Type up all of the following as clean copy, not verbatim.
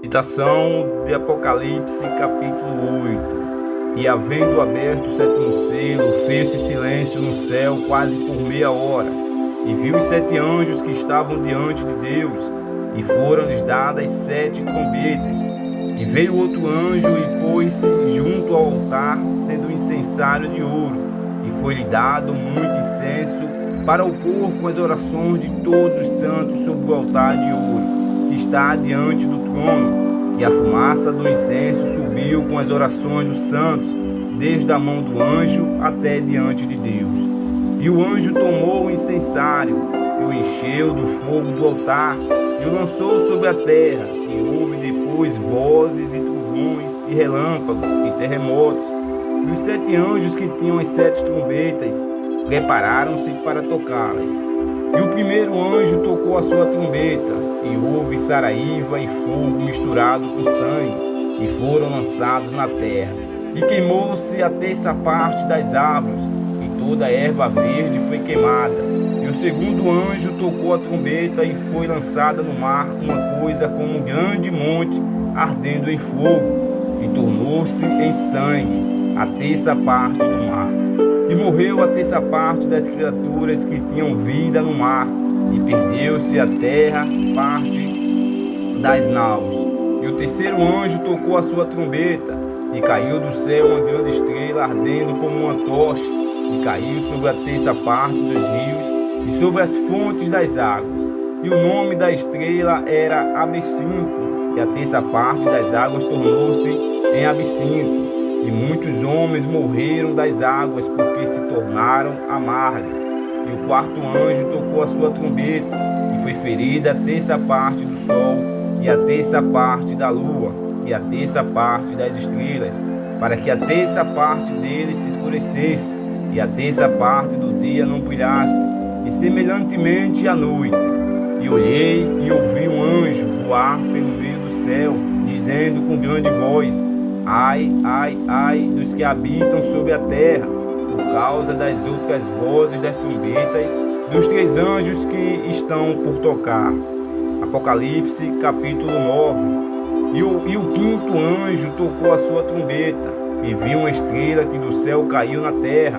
Citação de Apocalipse, capítulo 8. E havendo aberto o sétimo selo, fez-se silêncio no céu quase por meia hora. E viu os 7 anjos que estavam diante de Deus, e foram-lhes dadas 7 trombetas. E veio outro anjo e pôs-se junto ao altar, tendo um incensário de ouro, e foi-lhe dado muito incenso para o pôr com as orações de todos os santos sobre o altar de ouro, que está diante do trono. E a fumaça do incenso subiu com as orações dos santos, desde a mão do anjo até diante de Deus. E o anjo tomou o incensário, e o encheu do fogo do altar, e o lançou sobre a terra, e houve depois vozes e trovões, e relâmpagos, e terremotos. E os 7 anjos que tinham as 7 trombetas prepararam-se para tocá-las. E o primeiro anjo tocou a sua trombeta, e houve saraíva e fogo misturado com sangue, e foram lançados na terra. E queimou-se a terça parte das árvores, e toda a erva verde foi queimada. E o segundo anjo tocou a trombeta, e foi lançada no mar uma coisa como um grande monte ardendo em fogo, e tornou-se em sangue a terça parte do mar. E morreu a terça parte das criaturas que tinham vida no mar, e perdeu-se a terra parte das naus. E o terceiro anjo tocou a sua trombeta, e caiu do céu uma grande estrela ardendo como uma tocha, e caiu sobre a terça parte dos rios e sobre as fontes das águas. E o nome da estrela era Absinto, e a terça parte das águas tornou-se em Absinto. E muitos homens morreram das águas, porque se tornaram amargas. E o quarto anjo tocou a sua trombeta, e foi ferida a terça parte do sol, e a terça parte da lua, e a terça parte das estrelas, para que a terça parte deles se escurecesse, e a terça parte do dia não brilhasse, e semelhantemente à noite. E olhei e ouvi um anjo voar pelo meio do céu, dizendo com grande voz: Ai, ai, ai dos que habitam sobre a terra, por causa das outras vozes das trombetas dos 3 anjos que estão por tocar. Apocalipse, capítulo 9. E o quinto anjo tocou a sua trombeta, e viu uma estrela que do céu caiu na terra,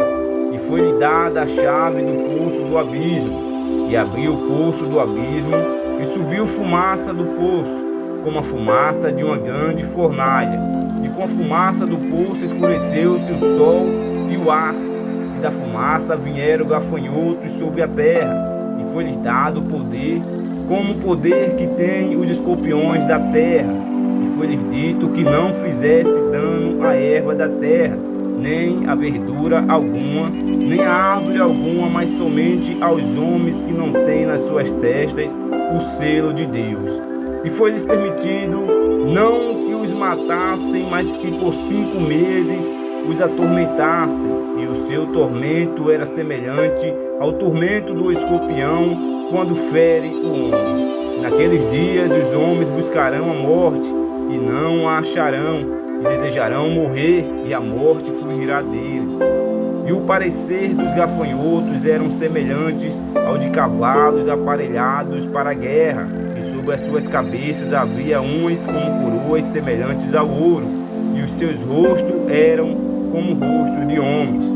e foi-lhe dada a chave do poço do abismo, e abriu o poço do abismo, e subiu fumaça do poço, como a fumaça de uma grande fornalha. E com a fumaça do poço escureceu-se o sol e o ar, e da fumaça vieram gafanhotos sobre a terra, e foi-lhes dado poder, como o poder que tem os escorpiões da terra, e foi-lhes dito que não fizesse dano à erva da terra, nem a verdura alguma, nem a árvore alguma, mas somente aos homens que não têm nas suas testas o selo de Deus. E foi-lhes permitido não que os matassem, mas que por 5 meses os atormentassem, e o seu tormento era semelhante ao tormento do escorpião quando fere o homem. Naqueles dias os homens buscarão a morte, e não a acharão, e desejarão morrer, e a morte fugirá deles. E o parecer dos gafanhotos eram semelhantes ao de cavalos aparelhados para a guerra, e sobre as suas cabeças havia umas como coroas semelhantes ao ouro, e os seus rostos eram como rostos de homens.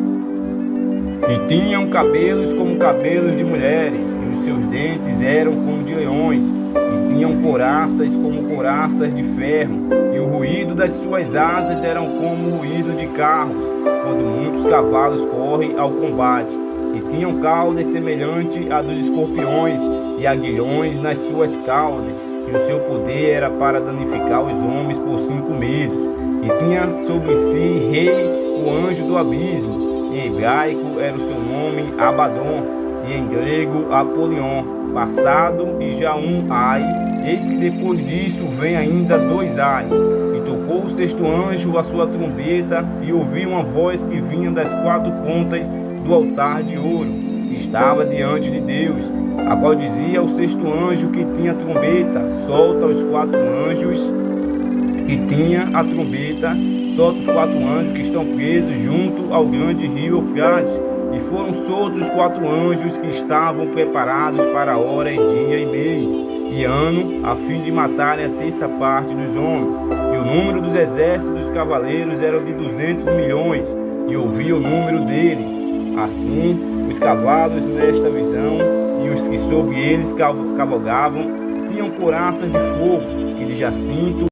E tinham cabelos como cabelos de mulheres, e os seus dentes eram como de leões, e tinham couraças como couraças de ferro, e o ruído das suas asas eram como o ruído de carros, quando muitos cavalos correm ao combate. E tinham caudas semelhante à dos escorpiões, e aguilhões nas suas caudas, e o seu poder era para danificar os homens por 5 meses. E tinha sobre si rei, o anjo do abismo. Em hebraico era o seu nome Abaddon, e em grego Apolion, passado e já um ai. Eis que depois disso vem ainda 2 ais. E tocou o 6º anjo a sua trombeta, e ouvi uma voz que vinha das 4 pontas do altar de ouro, que estava diante de Deus, a qual dizia ao 6º anjo que tinha a trombeta: solta os 4 anjos que tinha a trombeta, solta os 4 anjos que estão presos junto ao grande rio Eufrates. E foram soltos os 4 anjos que estavam preparados para a hora e dia e mês, e ano, a fim de matarem a terça parte dos homens. E o número dos exércitos dos cavaleiros era de 200 milhões, e ouvi o número deles. Assim, os cavalos nesta visão e os que sobre eles cavalgavam tinham couraças de fogo e de jacinto